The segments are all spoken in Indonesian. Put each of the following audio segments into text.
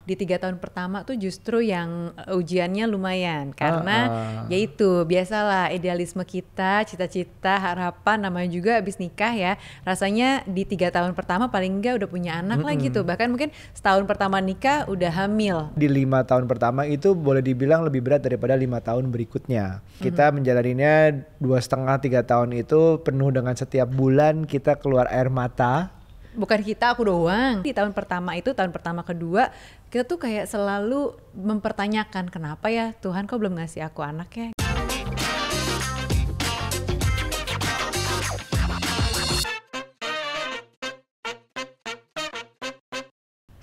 di 3 tahun pertama tuh justru yang ujiannya lumayan karena yaitu biasalah idealisme kita, cita-cita, harapan, namanya juga abis nikah ya, rasanya di 3 tahun pertama paling enggak udah punya anak lah gitu, bahkan mungkin setahun pertama nikah udah hamil. Di 5 tahun pertama itu boleh dibilang lebih berat daripada 5 tahun berikutnya. Kita menjalaninya 2,5-3 tahun itu penuh dengan setiap bulan kita keluar air mata. Bukan kita, aku doang. Di tahun pertama itu, tahun pertama kedua, kita tuh kayak selalu mempertanyakan kenapa ya Tuhan kok belum ngasih aku anak ya.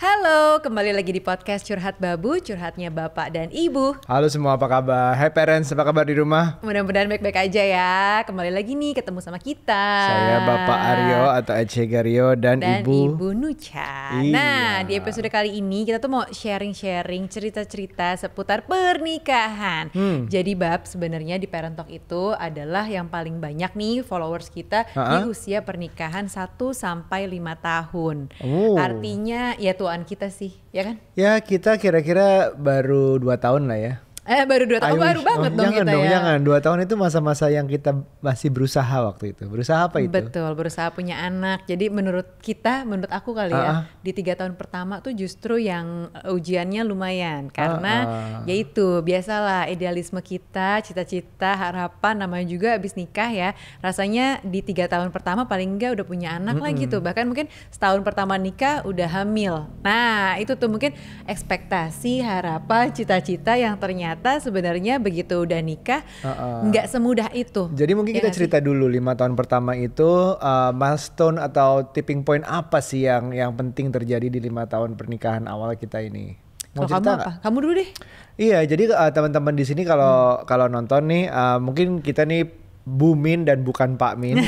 Halo, kembali lagi di podcast Curhat Babu, curhatnya Bapak dan Ibu. Halo semua, apa kabar? Hai parents, apa kabar di rumah? Mudah-mudahan baik-baik aja ya. Kembali lagi nih ketemu sama kita. Saya Bapak Aryo atau Ece Gario dan Ibu Nucha. Iya. Nah, di episode kali ini kita tuh mau sharing-sharing cerita-cerita seputar pernikahan. Jadi Bab, sebenarnya di Parent Talk itu adalah yang paling banyak nih followers kita di usia pernikahan 1-5 tahun. Artinya ya tuan kita sih, ya kan? Ya kita kira-kira baru 2 tahun lah ya. Baru 2 tahun, baru banget dong kita ya. Jangan, 2 tahun itu masa-masa yang kita masih berusaha waktu itu. Berusaha apa itu? Betul, berusaha punya anak. Jadi menurut aku kali ya, di 3 tahun pertama tuh justru yang ujiannya lumayan. Karena yaitu biasalah idealisme kita, cita-cita, harapan, namanya juga abis nikah ya. Rasanya di 3 tahun pertama paling enggak udah punya anak lah gitu. Bahkan mungkin setahun pertama nikah udah hamil. Nah itu tuh mungkin ekspektasi, harapan, cita-cita yang ternyata sebenarnya begitu udah nikah nggak semudah itu. Jadi mungkin kita cerita dulu 5 tahun pertama itu milestone atau tipping point apa sih yang penting terjadi di 5 tahun pernikahan awal kita ini. Mau cerita kamu apa? Kamu dulu deh. Iya, jadi teman-teman di sini kalau nonton nih mungkin kita nih Bu Min dan bukan Pak Min.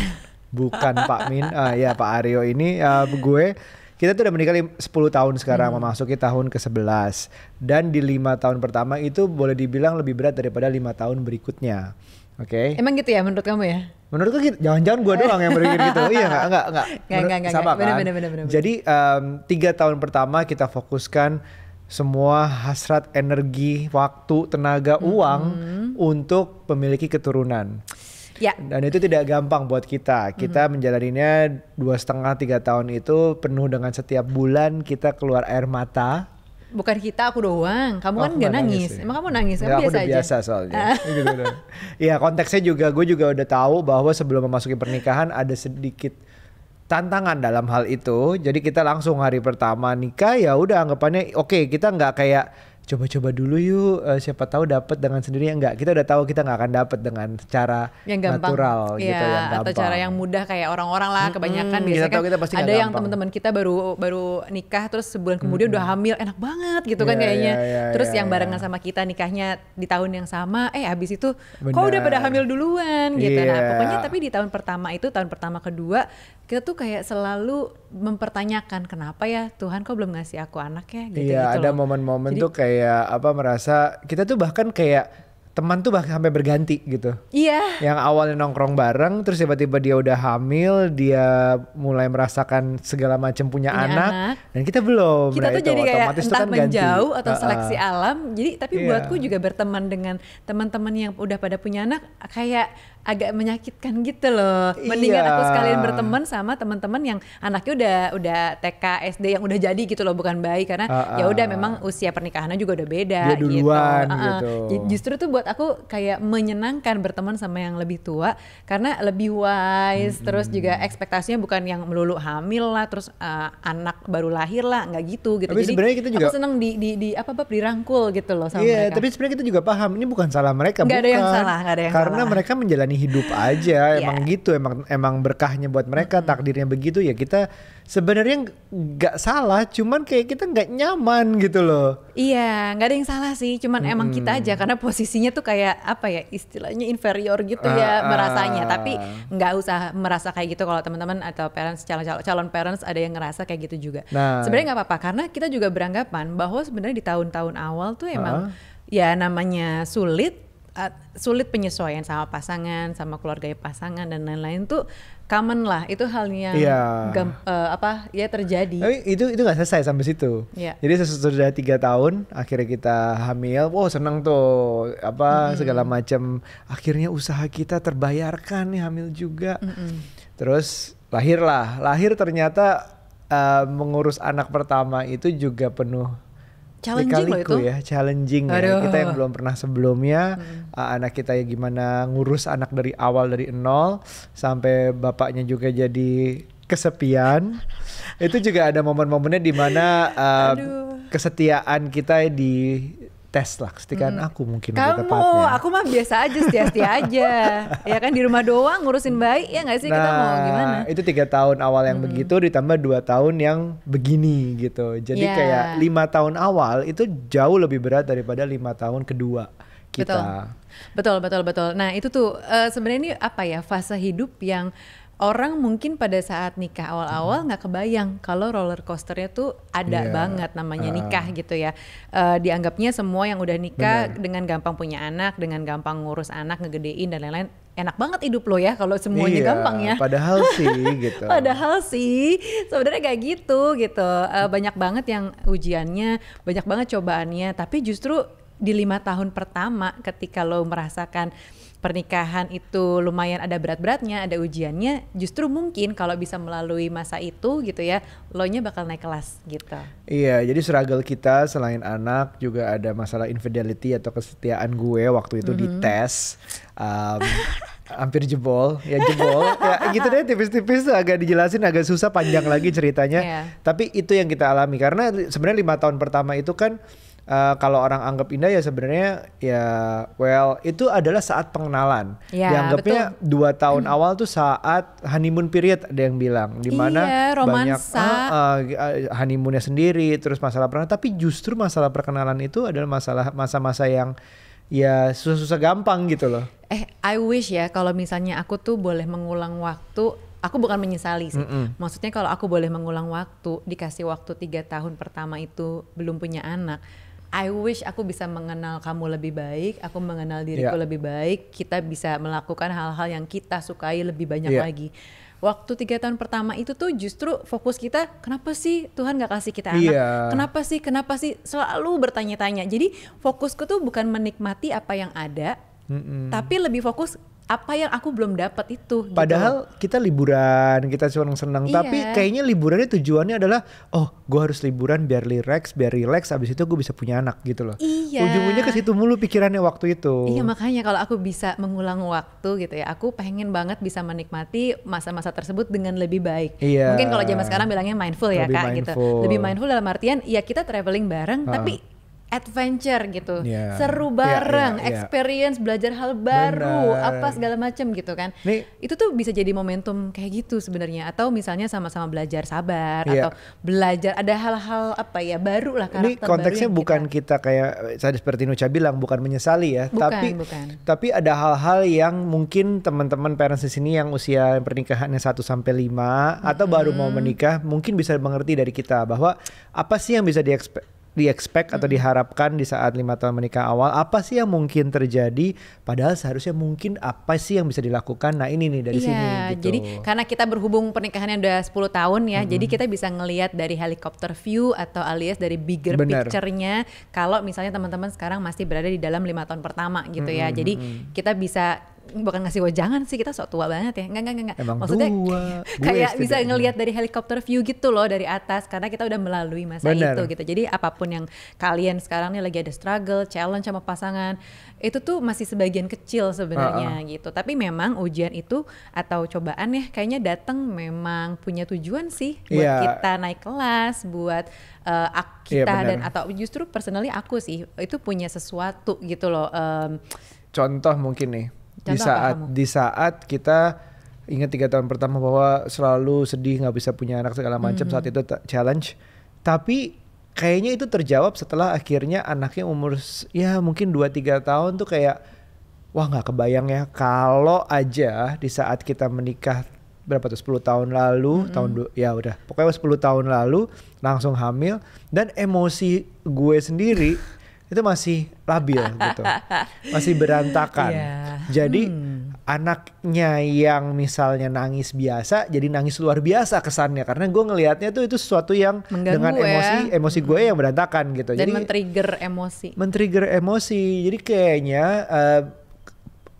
Bukan Pak Min. Ya Pak Aryo ini gue. Kita tuh udah menikah 10 tahun sekarang, memasuki tahun ke-11. Dan di 5 tahun pertama itu boleh dibilang lebih berat daripada 5 tahun berikutnya. Oke. Emang gitu ya menurut kamu ya? Menurutku gitu. Jangan-jangan gue doang yang berpikir gitu. Iya enggak. Sama kan? Bener. Jadi 3 tahun pertama kita fokuskan semua hasrat, energi, waktu, tenaga, uang untuk memiliki keturunan. Ya. Dan itu tidak gampang buat kita. Kita menjalaninya 2,5-3 tahun itu penuh dengan setiap bulan kita keluar air mata. Bukan kita, aku doang. Kamu kan gak nangis. Emang kamu nangis? Kamu biasa aku udah aja? biasa soalnya. Iya, konteksnya juga gue juga udah tahu bahwa sebelum memasuki pernikahan ada sedikit tantangan dalam hal itu. Jadi kita langsung hari pertama nikah ya udah anggapannya oke, kita nggak kayak coba-coba dulu yuk, siapa tahu dapat dengan sendirinya. Enggak, kita udah tahu kita nggak akan dapat dengan cara yang natural ya, gitu, yang gampang atau cara yang mudah kayak orang-orang lah. Kebanyakan biasanya kan ada yang teman-teman kita baru nikah terus sebulan kemudian udah hamil, enak banget gitu kan kayaknya. Terus yang barengan sama kita nikahnya di tahun yang sama, habis itu kok udah pada hamil duluan gitu. Nah pokoknya tapi di tahun pertama itu, tahun pertama kedua kita tuh kayak selalu mempertanyakan kenapa ya Tuhan kok belum ngasih aku anak ya gitu. Iya, ada momen-momen tuh kayak merasa kita tuh bahkan kayak teman tuh bahkan sampai berganti gitu. Iya. Yang awalnya nongkrong bareng terus tiba-tiba dia udah hamil, dia mulai merasakan segala macam punya anak dan kita belum. Kita tuh jadi kayak entah kan menjauh atau seleksi alam. Jadi tapi buatku juga berteman dengan teman-teman yang udah pada punya anak kayak agak menyakitkan gitu loh. Mendingan aku sekalian berteman sama teman-teman yang anaknya udah TK, SD yang udah jadi gitu loh, bukan bayi karena ya udah memang usia pernikahannya juga udah beda. Dia duluan gitu. Justru tuh buat aku kayak menyenangkan berteman sama yang lebih tua karena lebih wise, terus juga ekspektasinya bukan yang melulu hamil lah, terus anak baru lahir lah, nggak gitu. Tapi jadi sebenarnya kita juga aku seneng dirangkul gitu loh sama mereka. Tapi sebenarnya kita juga paham ini bukan salah mereka, nggak ada yang salah. Karena mereka menjalani hidup aja, emang gitu, emang berkahnya buat mereka, takdirnya begitu ya. Kita sebenarnya nggak salah, cuman kayak kita nggak nyaman gitu loh. Iya, nggak ada yang salah sih, cuman emang kita aja karena posisinya tuh kayak apa ya, istilahnya inferior gitu ya merasanya. Tapi nggak usah merasa kayak gitu kalau teman-teman atau parents, calon parents ada yang ngerasa kayak gitu juga. Sebenarnya nggak apa-apa karena kita juga beranggapan bahwa sebenarnya di tahun-tahun awal tuh emang ya namanya sulit. sulit penyesuaian sama pasangan, sama keluarga pasangan dan lain-lain tuh common lah. Itu hal yang terjadi. Tapi itu nggak selesai sampai situ. Jadi sudah 3 tahun akhirnya kita hamil. Wow, seneng tuh segala macam. Akhirnya usaha kita terbayarkan nih, hamil juga. Terus lahir ternyata mengurus anak pertama itu juga penuh challenging loh itu. Challenging ya. Kita yang belum pernah sebelumnya, anak kita ya gimana ngurus anak dari awal, dari nol sampai bapaknya juga jadi kesepian. Itu juga ada momen-momennya di mana kesetiaan kita di tes lah, kesetiaan aku mungkin lebih tepatnya. Aku mah biasa aja, setia-setia aja. Ya kan di rumah doang ngurusin bayi, ya nggak sih, kita mau gimana? Itu 3 tahun awal yang begitu ditambah 2 tahun yang begini gitu. Jadi kayak 5 tahun awal itu jauh lebih berat daripada 5 tahun kedua kita. Betul. Nah itu tuh sebenarnya ini fase hidup yang orang mungkin pada saat nikah awal-awal nggak kebayang kalau roller coasternya tuh ada banget namanya nikah gitu ya. Dianggapnya semua yang udah nikah dengan gampang punya anak, dengan gampang ngurus anak, ngegedein dan lain-lain. Enak banget hidup lo ya kalau semuanya gampang ya. Padahal sih gitu. Padahal sih sebenarnya kayak gitu. Banyak banget yang ujiannya, banyak banget cobaannya. Tapi justru di 5 tahun pertama ketika lo merasakan pernikahan itu lumayan ada berat-beratnya, ada ujiannya, justru mungkin kalau bisa melalui masa itu gitu ya, lo-nya bakal naik kelas gitu. Iya, jadi struggle kita selain anak juga ada masalah infidelity atau kesetiaan gue waktu itu di tes. Hampir jebol ya gitu deh, tipis-tipis agak dijelasin agak susah, panjang lagi ceritanya. Tapi itu yang kita alami karena sebenarnya 5 tahun pertama itu kan kalau orang anggap indah ya sebenarnya itu adalah saat pengenalan. Dianggapnya 2 tahun awal tuh saat honeymoon period, ada yang bilang, dimana banyak honeymoonnya sendiri, terus masalah perkenalan. Tapi justru masalah perkenalan itu adalah masa-masa yang ya susah-susah gampang gitu loh. I wish ya kalau misalnya aku tuh boleh mengulang waktu. Aku bukan menyesali sih. Maksudnya kalau aku boleh mengulang waktu, dikasih waktu 3 tahun pertama itu belum punya anak, I wish aku bisa mengenal kamu lebih baik, aku mengenal diriku lebih baik, kita bisa melakukan hal-hal yang kita sukai lebih banyak lagi. Waktu 3 tahun pertama itu tuh justru fokus kita, kenapa sih Tuhan gak kasih kita anak? Kenapa sih? Selalu bertanya-tanya. Jadi fokusku tuh bukan menikmati apa yang ada, tapi lebih fokus apa yang aku belum dapat itu. Padahal gitu. Kita liburan, kita cuma senang, tapi kayaknya liburannya tujuannya adalah gue harus liburan biar relax, abis itu gue bisa punya anak gitu loh. Ujung-ujungnya ke situ mulu pikirannya waktu itu. Iya, makanya kalau aku bisa mengulang waktu gitu ya, aku pengen banget bisa menikmati masa-masa tersebut dengan lebih baik. Mungkin kalau zaman sekarang bilangnya mindful ya Kak gitu. Lebih mindful dalam artian ya kita traveling bareng tapi adventure gitu, seru bareng, experience, belajar hal baru, apa segala macam gitu kan. Itu tuh bisa jadi momentum kayak gitu sebenarnya. Atau misalnya sama-sama belajar sabar atau belajar ada hal-hal baru lah, karakter baru. Ini konteksnya bukan kita kayak seperti Nucha bilang, bukan menyesali ya, tapi ada hal-hal yang mungkin teman-teman parents di sini yang usia pernikahannya 1-5 atau baru mau menikah mungkin bisa mengerti dari kita bahwa apa sih yang bisa di-expect atau diharapkan di saat 5 tahun menikah awal, apa sih yang mungkin terjadi, padahal seharusnya mungkin apa sih yang bisa dilakukan. Nah ini nih dari sini gitu. Jadi karena kita berhubung pernikahannya udah 10 tahun ya, jadi kita bisa ngelihat dari helicopter view atau alias dari bigger picture-nya kalau misalnya teman-teman sekarang masih berada di dalam 5 tahun pertama gitu ya. Jadi kita bisa bukan ngasih wejangan sih, kita sok tua banget ya, enggak. Emang maksudnya kayak bisa setidaknya ngelihat dari helicopter view gitu loh dari atas, karena kita udah melalui masa itu gitu. Jadi apapun yang kalian sekarang nih lagi ada struggle, challenge sama pasangan, itu tuh masih sebagian kecil sebenarnya gitu. Tapi memang ujian itu atau cobaan ya kayaknya datang memang punya tujuan sih buat kita naik kelas, buat kita dan atau justru personally aku sih itu punya sesuatu gitu loh. Contoh mungkin nih. Di saat kita ingat 3 tahun pertama bahwa selalu sedih nggak bisa punya anak segala macam, saat itu challenge, tapi kayaknya itu terjawab setelah akhirnya anaknya umur ya mungkin 2-3 tahun tuh kayak wah nggak kebayang ya kalau aja di saat kita menikah berapa tuh 10 tahun lalu, udah pokoknya 10 tahun lalu langsung hamil, dan emosi gue sendiri itu masih labil gitu, masih berantakan. Jadi anaknya yang misalnya nangis biasa jadi nangis luar biasa kesannya, karena gue ngelihatnya tuh itu sesuatu yang dengan emosi gue yang berantakan gitu. Dan jadi men-trigger emosi. Jadi kayaknya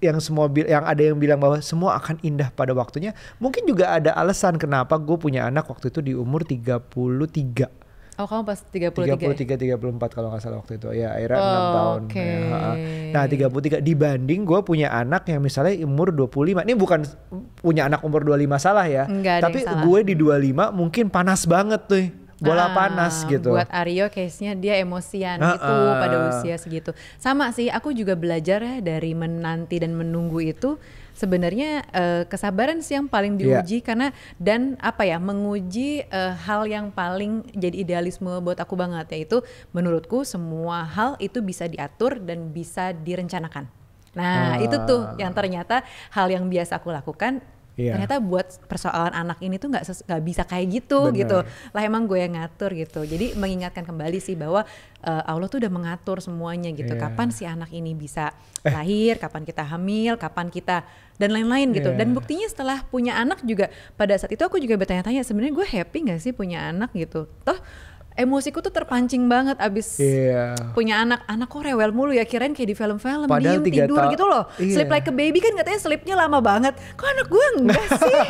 yang ada yang bilang bahwa semua akan indah pada waktunya. Mungkin juga ada alasan kenapa gue punya anak waktu itu di umur 33. Oh, kamu pas 33 34 kalau nggak salah waktu itu. Ya, akhirnya 6 tahun. Ya. Nah, 33 dibanding gue punya anak yang misalnya umur 25. Ini bukan punya anak umur 25 salah ya. Tapi gue di 25 mungkin panas banget tuh. Bola panas gitu. Buat Aryo case-nya dia emosian gitu pada usia segitu. Sama sih, aku juga belajar ya dari menanti dan menunggu itu. Sebenarnya kesabaran sih yang paling diuji karena dan menguji hal yang paling jadi idealisme buat aku banget, yaitu menurutku semua hal itu bisa diatur dan bisa direncanakan. Nah itu tuh yang ternyata hal yang biasa aku lakukan. Ternyata buat persoalan anak ini tuh nggak bisa kayak gitu. Gitu lah, emang gue yang ngatur gitu. Jadi mengingatkan kembali sih bahwa Allah tuh udah mengatur semuanya gitu. Kapan si anak ini bisa lahir, kapan kita hamil, kapan kita dan lain-lain gitu. Dan buktinya setelah punya anak juga pada saat itu aku juga bertanya-tanya, sebenarnya gue happy nggak sih punya anak gitu. Toh emosiku tuh terpancing banget abis punya anak kok rewel mulu ya, kirain kayak di film-film diem tidur gitu loh. Sleep like a baby kan katanya sleepnya lama banget, kok anak gue enggak sih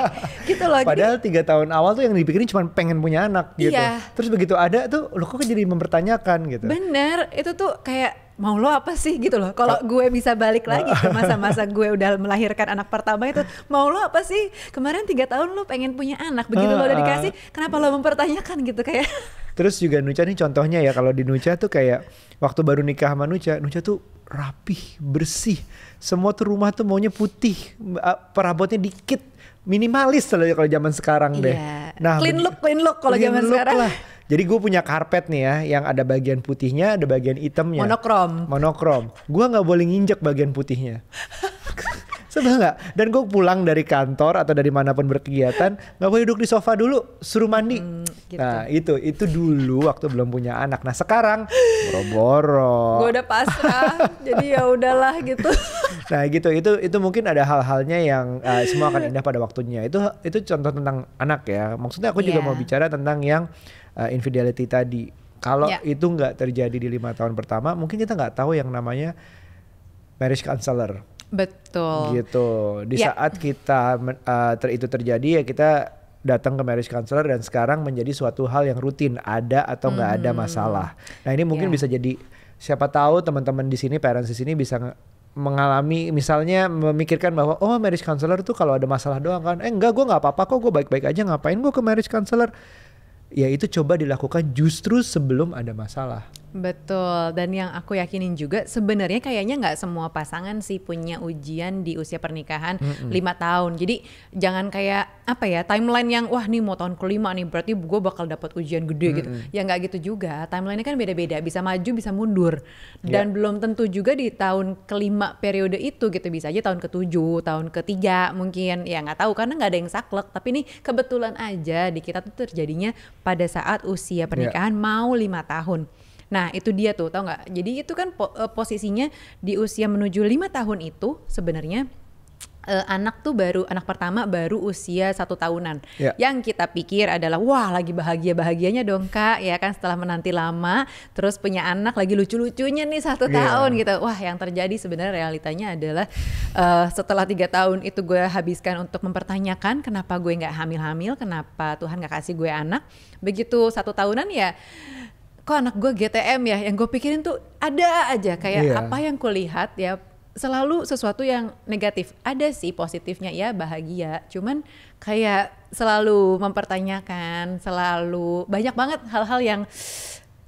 gitu loh. Padahal 3 tahun awal tuh yang dipikirin cuma pengen punya anak gitu. Terus begitu ada tuh lo kok jadi mempertanyakan gitu. Bener, itu tuh kayak mau lo apa sih gitu loh. Kalau gue bisa balik lagi ke masa-masa gue udah melahirkan anak pertama itu, mau lo apa sih? Kemarin 3 tahun lo pengen punya anak, begitu lo udah dikasih, kenapa lo mempertanyakan gitu kayak. Terus juga Nucha nih contohnya ya, kalau di Nucha tuh kayak waktu baru nikah sama Nucha tuh rapih, bersih. Semua tuh rumah tuh maunya putih, perabotnya dikit, minimalis kalau zaman sekarang deh. Nah, clean look kalau zaman sekarang. Lah. Jadi gue punya karpet nih ya, yang ada bagian putihnya, ada bagian hitamnya. Monokrom. Gue nggak boleh nginjek bagian putihnya. Sebel nggak? Dan gue pulang dari kantor atau dari manapun berkegiatan nggak boleh duduk di sofa dulu, suruh mandi. Gitu. Nah itu dulu waktu belum punya anak. Nah sekarang boro-boro. Gue udah pasrah, jadi ya udahlah gitu. Nah gitu, itu mungkin ada hal-halnya yang semua akan indah pada waktunya. Itu contoh tentang anak ya. Maksudnya aku juga mau bicara tentang yang infidelity tadi. Kalau itu nggak terjadi di 5 tahun pertama, mungkin kita nggak tahu yang namanya marriage counselor. Betul. Gitu. Di saat kita itu terjadi ya kita datang ke marriage counselor dan sekarang menjadi suatu hal yang rutin, ada atau nggak ada masalah. Nah ini mungkin bisa jadi, siapa tahu teman-teman di sini, parents di sini bisa mengalami misalnya memikirkan bahwa marriage counselor tuh kalau ada masalah doang kan. Enggak, gue nggak apa-apa kok, gue baik-baik aja, ngapain gue ke marriage counselor. Ya itu coba dilakukan justru sebelum ada masalah. Betul, dan yang aku yakinin juga sebenarnya kayaknya nggak semua pasangan sih punya ujian di usia pernikahan 5 tahun. Jadi jangan kayak timeline yang wah nih mau tahun ke-5 nih berarti gue bakal dapat ujian gede gitu. Ya nggak gitu juga, timelinenya kan beda-beda, bisa maju bisa mundur. Dan belum tentu juga di tahun ke-5 periode itu gitu, bisa aja tahun ke-7, tahun ke-3 mungkin, ya nggak tahu karena nggak ada yang saklek. Tapi nih kebetulan aja di kita tuh terjadinya pada saat usia pernikahan mau 5 tahun. Nah itu dia tuh, tau gak? Jadi itu kan posisinya di usia menuju 5 tahun itu sebenarnya anak pertama baru usia 1 tahunan. Yang kita pikir adalah wah lagi bahagianya dong kak, ya kan, setelah menanti lama terus punya anak lagi lucu-lucunya nih 1 tahun gitu. Wah yang terjadi sebenarnya realitanya adalah setelah 3 tahun itu gue habiskan untuk mempertanyakan kenapa gue gak hamil-hamil, kenapa Tuhan gak kasih gue anak. Begitu 1 tahunan ya kok anak gue GTM ya, yang gue pikirin tuh ada aja kayak apa yang kulihat ya selalu sesuatu yang negatif. Ada sih positifnya ya, bahagia, cuman kayak selalu mempertanyakan, selalu banyak banget hal-hal yang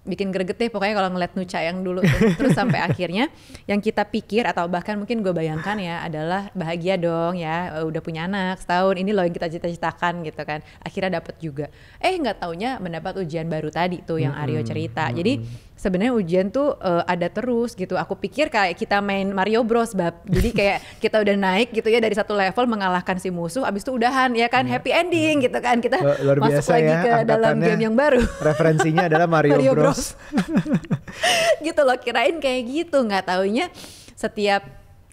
bikin greget deh pokoknya kalau ngeliat Nucha yang dulu tuh. Terus sampai akhirnya yang kita pikir atau bahkan mungkin gue bayangkan ya adalah bahagia dong ya, udah punya anak setahun, ini loh yang kita cita-citakan gitu kan, akhirnya dapet juga. Nggak taunya mendapat ujian baru tadi tuh yang Aryo cerita. Jadi sebenarnya ujian tuh ada terus gitu. Aku pikir kayak kita main Mario Bros bab. Jadi kayak kita udah naik gitu ya dari 1 level mengalahkan si musuh, abis itu udahan ya kan, happy ending gitu kan. Kita masuk lagi ke dalam game yang baru. Referensinya adalah Mario Bros. gitu loh, kirain kayak gitu, nggak taunya setiap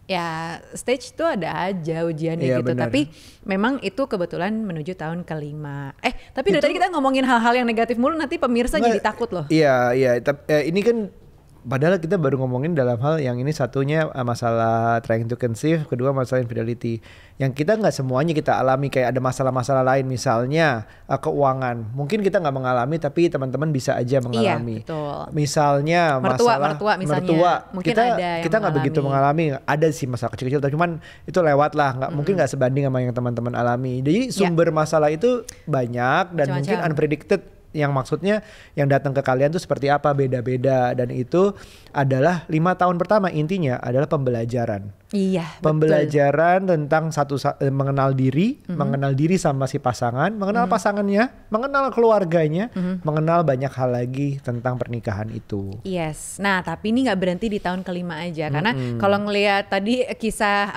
ya stage tuh ada aja ujiannya gitu. bener. Tapi memang itu kebetulan menuju tahun ke-5. Tapi dari tadi kita ngomongin hal-hal yang negatif mulu, nanti pemirsa jadi takut loh. Iya, ini kan padahal kita baru ngomongin dalam hal yang ini, satunya masalah trying to conceive, kedua masalah infidelity. Yang kita nggak semuanya kita alami, kayak ada masalah-masalah lain, misalnya keuangan. Mungkin kita nggak mengalami, tapi teman-teman bisa aja mengalami. Iya, betul. Misalnya mertua misalnya, mungkin kita nggak begitu mengalami. Ada sih masalah kecil-kecil, tapi cuman itu lewat lah. Mungkin nggak sebanding sama yang teman-teman alami. Jadi sumber masalah itu banyak dan mungkin unpredicted. Yang maksudnya yang datang ke kalian tuh seperti apa, beda-beda, dan itu adalah 5 tahun pertama intinya adalah pembelajaran. Iya, pembelajaran betul. Tentang mengenal diri, mengenal diri sama si pasangan, mengenal pasangannya, mengenal keluarganya, mengenal banyak hal lagi tentang pernikahan itu. Yes. Nah, tapi ini nggak berhenti di tahun ke-5 aja, karena kalau ngelihat tadi kisah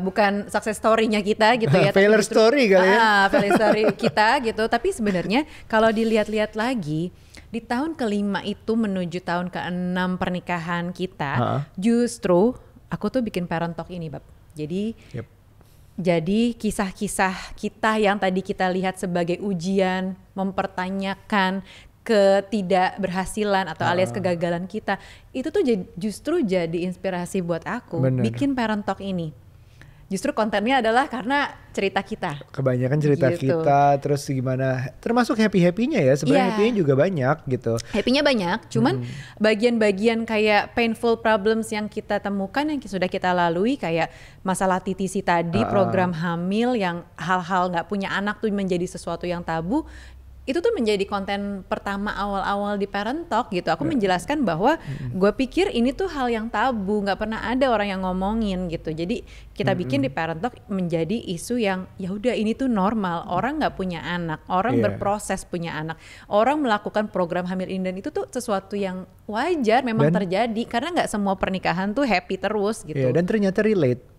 bukan success story-nya kita gitu ya, failure story kali ya. Failure story kita gitu. Tapi sebenarnya kalau dilihat-lihat lagi, di tahun ke-5 itu menuju tahun ke-6 pernikahan kita, justru aku tuh bikin parent talk ini, Bab. Jadi kisah-kisah kita yang tadi kita lihat sebagai ujian, mempertanyakan ketidakberhasilan atau alias kegagalan kita, itu tuh justru jadi inspirasi buat aku bikin parent talk ini. Justru kontennya adalah karena cerita kita. Kebanyakan cerita kita, terus gimana, termasuk happy-happynya ya, sebenarnya happy-nya juga banyak gitu. Happy-nya banyak, cuman bagian-bagian kayak painful problems yang kita temukan, yang sudah kita lalui, kayak masalah TTC tadi, program hamil, yang hal-hal gak punya anak tuh menjadi sesuatu yang tabu. Itu tuh menjadi konten pertama awal-awal di Parent Talk gitu. Aku menjelaskan bahwa gue pikir ini tuh hal yang tabu, nggak pernah ada orang yang ngomongin gitu. Jadi kita bikin di Parent Talk menjadi isu yang ya udah ini tuh normal. Orang nggak punya anak, orang berproses punya anak, orang melakukan program hamil inden itu tuh sesuatu yang wajar, memang terjadi, karena nggak semua pernikahan tuh happy terus gitu. Dan ternyata relate.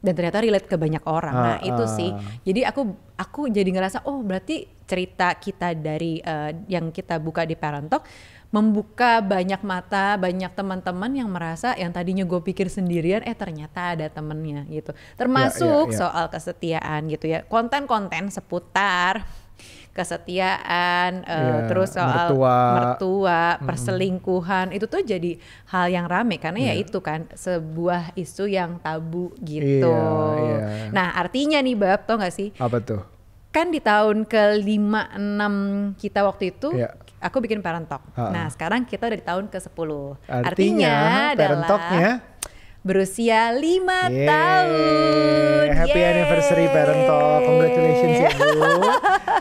Ke banyak orang. Nah itu sih. Jadi aku jadi ngerasa berarti cerita kita dari yang kita buka di Parent Talk membuka banyak mata, banyak teman-teman yang merasa yang tadinya gue pikir sendirian, ternyata ada temennya gitu. Termasuk soal kesetiaan gitu ya, konten-konten seputar kesetiaan, terus soal mertua, perselingkuhan, itu tuh jadi hal yang rame karena ya itu kan sebuah isu yang tabu gitu. Nah artinya nih Bab, tau gak sih? Apa tuh? Kan di tahun ke-5-6 kita waktu itu aku bikin Parent Talk. Nah sekarang kita udah di tahun ke-10. Artinya Parent Talk-nya berusia 5 tahun. Happy anniversary Parent Talk. Congratulations ya Bu.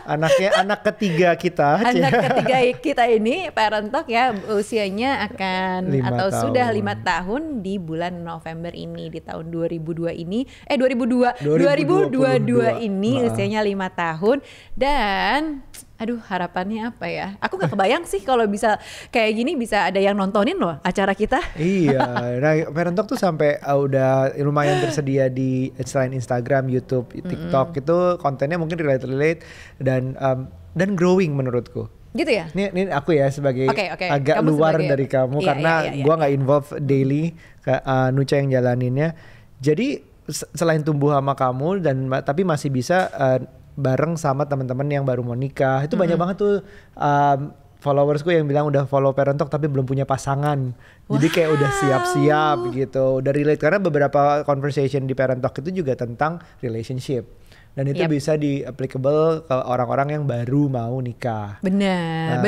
Anak ketiga kita. Anak ketiga kita ini Parent Talk ya, usianya akan sudah 5 tahun di bulan November ini, di tahun 2022 ini usianya 5 tahun. Dan aduh, harapannya apa ya? Aku gak kebayang sih kalau bisa kayak gini, bisa ada yang nontonin loh acara kita. Iya, nah Parent Talk tuh sampai udah lumayan tersedia di selain Instagram, YouTube, TikTok, itu kontennya mungkin relate dan growing menurutku. Gitu ya? Ini aku ya sebagai agak kamu luar sebagai, dari kamu karena gua nggak involve daily, Nucha yang jalaninnya. Jadi selain tumbuh sama kamu tapi masih bisa bareng sama teman-teman yang baru mau nikah. Itu banyak banget tuh followersku yang bilang udah follow Parent Talk tapi belum punya pasangan. Jadi kayak udah siap-siap gitu, udah relate, karena beberapa conversation di Parent Talk itu juga tentang relationship. Dan itu bisa di-applicable ke orang-orang yang baru mau nikah. Benar.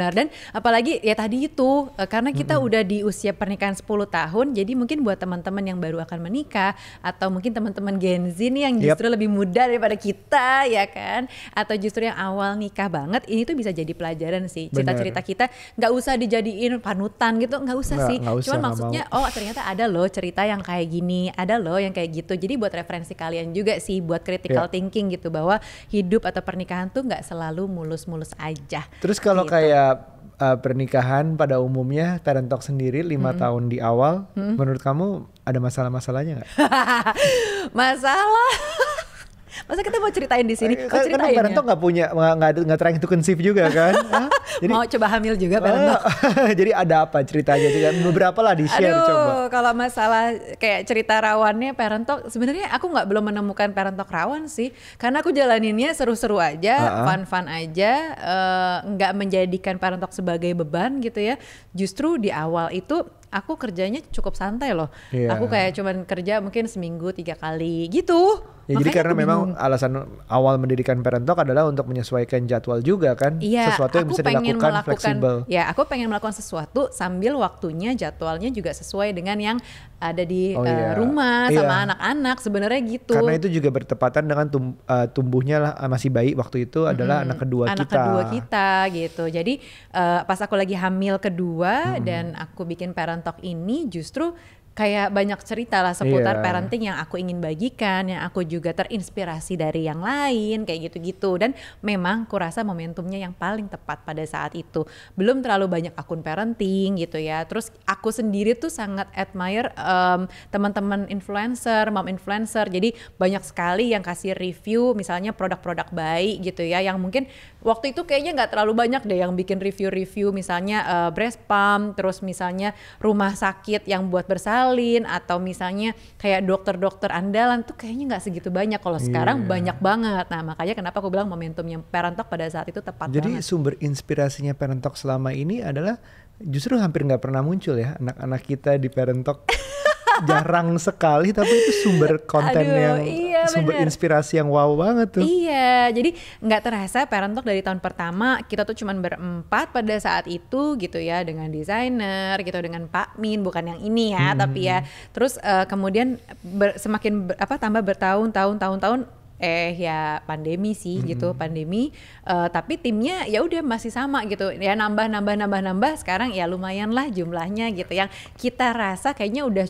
Dan apalagi ya tadi itu, karena kita udah di usia pernikahan 10 tahun, jadi mungkin buat teman-teman yang baru akan menikah, atau mungkin teman-teman Gen Z nih yang justru lebih muda daripada kita ya kan, atau justru yang awal nikah banget, ini tuh bisa jadi pelajaran sih. Cerita-cerita kita nggak usah dijadiin panutan gitu, nggak usah sih. Cuman maksudnya ternyata ada loh cerita yang kayak gini, ada loh yang kayak gitu. Jadi buat referensi kalian juga sih, buat critical thinking gitu, bahwa hidup atau pernikahan tuh nggak selalu mulus-mulus aja. Terus kalau kayak pernikahan pada umumnya, Parent Talk sendiri 5 tahun di awal, menurut kamu ada masalah-masalahnya nggak? Masalah Masa kita mau ceritain di sini? Oh, Kan ceritain Parent Talk nggak punya, nggak trying to conceive juga kan? Jadi, mau coba hamil juga Parent Talk. Jadi ada apa ceritanya juga? Beberapa lah di share coba. Kalau masalah kayak cerita rawannya Parent Talk, sebenarnya aku belum menemukan Parent Talk rawan sih, karena aku jalaninnya seru-seru aja, fun-fun aja, nggak menjadikan Parent Talk sebagai beban gitu ya. Justru di awal itu aku kerjanya cukup santai loh. Aku kayak cuman kerja mungkin seminggu 3 kali gitu. Ya, jadi karena memang alasan awal mendirikan Parent Talk adalah untuk menyesuaikan jadwal juga kan, sesuatu yang bisa dilakukan fleksibel. Ya, aku pengen melakukan sesuatu sambil waktunya jadwalnya juga sesuai dengan yang ada di rumah sama anak-anak sebenarnya gitu. Karena itu juga bertepatan dengan tumbuhnya lah masih bayi waktu itu adalah anak kedua kita gitu. Jadi pas aku lagi hamil kedua dan aku bikin Parent Talk ini justru kayak banyak cerita lah seputar parenting yang aku ingin bagikan, yang aku juga terinspirasi dari yang lain kayak gitu-gitu. Dan memang kurasa momentumnya yang paling tepat pada saat itu. Belum terlalu banyak akun parenting gitu ya. Terus aku sendiri tuh sangat admire teman-teman influencer, mom influencer. Jadi banyak sekali yang kasih review misalnya produk-produk bayi gitu ya, yang mungkin waktu itu kayaknya nggak terlalu banyak deh yang bikin review-review misalnya breast pump, terus misalnya rumah sakit yang buat bersalin, atau misalnya kayak dokter-dokter andalan tuh kayaknya nggak segitu banyak. Kalau sekarang banyak banget. Nah makanya kenapa aku bilang momentumnya Parent Talk pada saat itu tepat banget. Jadi sumber inspirasinya Parent Talk selama ini adalah justru hampir nggak pernah muncul ya anak-anak kita di Parent Talk. Jarang sekali, tapi itu sumber konten sumber inspirasi yang wow banget tuh. Iya, jadi nggak terasa Parent Talk dari tahun pertama kita tuh cuman berempat pada saat itu gitu ya, dengan desainer gitu, dengan Pak Min, bukan yang ini ya, tapi ya terus kemudian semakin tambah bertahun-tahun ya pandemi sih gitu, pandemi tapi timnya ya udah masih sama gitu ya, nambah sekarang ya lumayan lah jumlahnya gitu, yang kita rasa kayaknya udah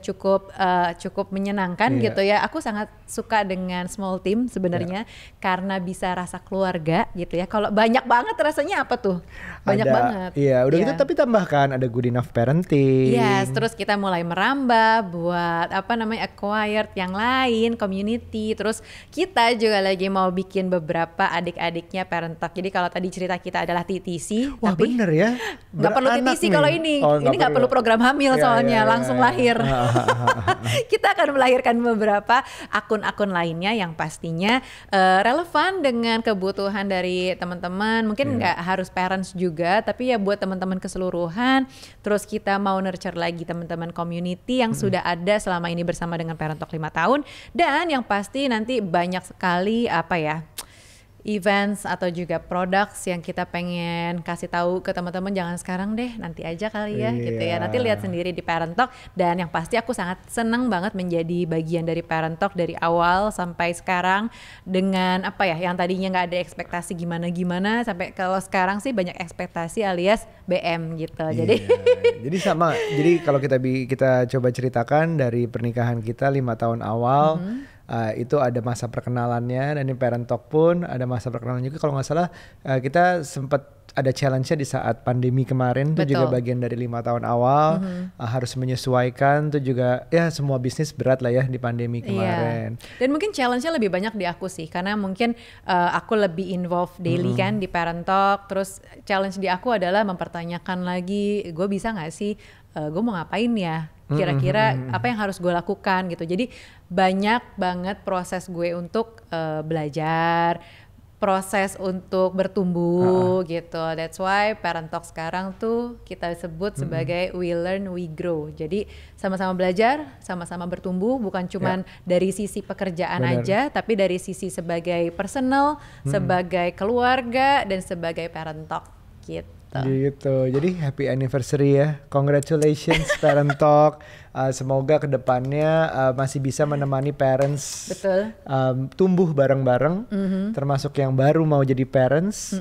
cukup menyenangkan gitu ya. Aku sangat suka dengan small team sebenarnya karena bisa rasa keluarga gitu ya. Kalau banyak banget rasanya apa tuh? Banyak banget. Iya, udah gitu tapi tambahkan ada Good Enough Parenting. Yes, terus kita mulai merambah buat acquired yang lain, community. Terus kita juga lagi mau bikin beberapa adik-adiknya Parent Talk. Jadi kalau tadi cerita kita adalah TTC, wah tapi bener ya, nggak perlu TTC kalau ini nggak perlu program hamil soalnya langsung lahir. Kita akan melahirkan beberapa akun-akun lainnya yang pastinya relevan dengan kebutuhan dari teman-teman. Mungkin nggak harus parents juga, tapi ya buat teman-teman keseluruhan. Terus kita mau nurture lagi teman-teman community yang sudah ada selama ini bersama dengan Parent Talk 5 tahun. Dan yang pasti nanti banyak sekali events atau juga products yang kita pengen kasih tahu ke teman-teman. Jangan sekarang deh, nanti aja kali ya gitu ya. Nanti lihat sendiri di Parent Talk. Dan yang pasti aku sangat senang banget menjadi bagian dari Parent Talk dari awal sampai sekarang, dengan yang tadinya nggak ada ekspektasi gimana-gimana, sampai kalau sekarang sih banyak ekspektasi alias BM gitu. Jadi sama. Jadi kalau kita coba ceritakan dari pernikahan kita 5 tahun awal, itu ada masa perkenalannya, dan di Parent Talk pun ada masa perkenalan juga. Kalau nggak salah kita sempat ada challenge-nya di saat pandemi kemarin. Itu juga bagian dari 5 tahun awal. Harus menyesuaikan, itu juga ya semua bisnis berat lah ya di pandemi kemarin. Dan mungkin challenge-nya lebih banyak di aku sih, karena mungkin aku lebih involved daily kan di Parent Talk. Terus challenge di aku adalah mempertanyakan lagi, gue bisa nggak sih, gue mau ngapain ya, kira-kira apa yang harus gue lakukan gitu. Jadi banyak banget proses gue untuk belajar, proses untuk bertumbuh gitu. That's why Parent Talk sekarang tuh kita sebut sebagai we learn, we grow. Jadi sama-sama belajar, sama-sama bertumbuh, bukan cuman dari sisi pekerjaan aja, tapi dari sisi sebagai personal, sebagai keluarga, dan sebagai Parent Talk gitu. Gitu. Jadi happy anniversary ya. Congratulations Parent Talk. Semoga kedepannya masih bisa menemani parents tumbuh bareng-bareng, termasuk yang baru mau jadi parents.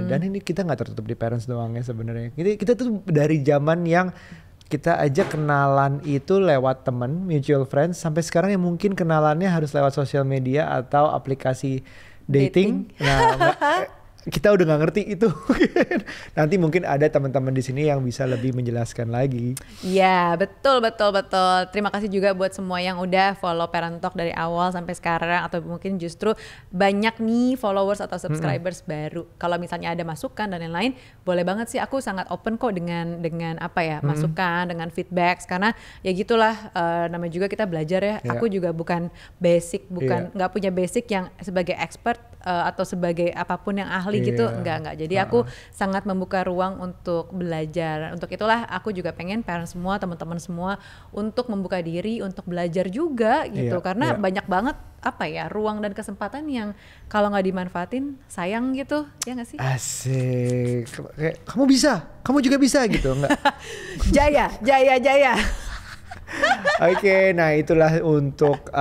Dan ini kita nggak tertutup di parents doang ya sebenarnya. Kita tuh dari zaman yang kita aja kenalan itu lewat temen, mutual friends, sampai sekarang yang mungkin kenalannya harus lewat sosial media atau aplikasi dating. Nah, kita udah nggak ngerti itu. Nanti mungkin ada teman-teman di sini yang bisa lebih menjelaskan lagi. Iya, betul. Terima kasih juga buat semua yang udah follow Parent Talk dari awal sampai sekarang, atau mungkin justru banyak nih followers atau subscribers baru. Kalau misalnya ada masukan dan lain-lain, boleh banget sih, aku sangat open kok dengan apa ya, masukan, dengan feedback, karena ya gitulah, namanya juga kita belajar ya. Aku juga bukan nggak punya basic yang sebagai expert atau sebagai apapun yang ahli gitu, enggak. Jadi aku sangat membuka ruang untuk belajar. Untuk itulah aku juga pengen parent semua, teman-teman semua untuk membuka diri untuk belajar juga gitu, karena banyak banget apa ya, ruang dan kesempatan yang kalau nggak dimanfaatin sayang gitu, ya nggak sih? Asik, kayak kamu juga bisa gitu, enggak? Jaya. Oke, nah itulah untuk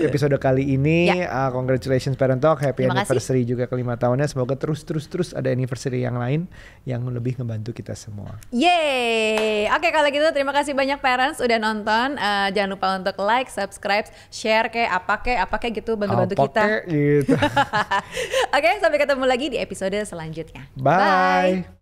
episode kali ini. Congratulations Parent Talk, happy anniversary juga ke 5 tahunnya. Semoga terus ada anniversary yang lain yang lebih ngebantu kita semua. Yeay. Oke, kalau gitu terima kasih banyak parents udah nonton. Jangan lupa untuk like, subscribe, share apa kayak gitu, bantu kita. Gitu. Oke, sampai ketemu lagi di episode selanjutnya. Bye.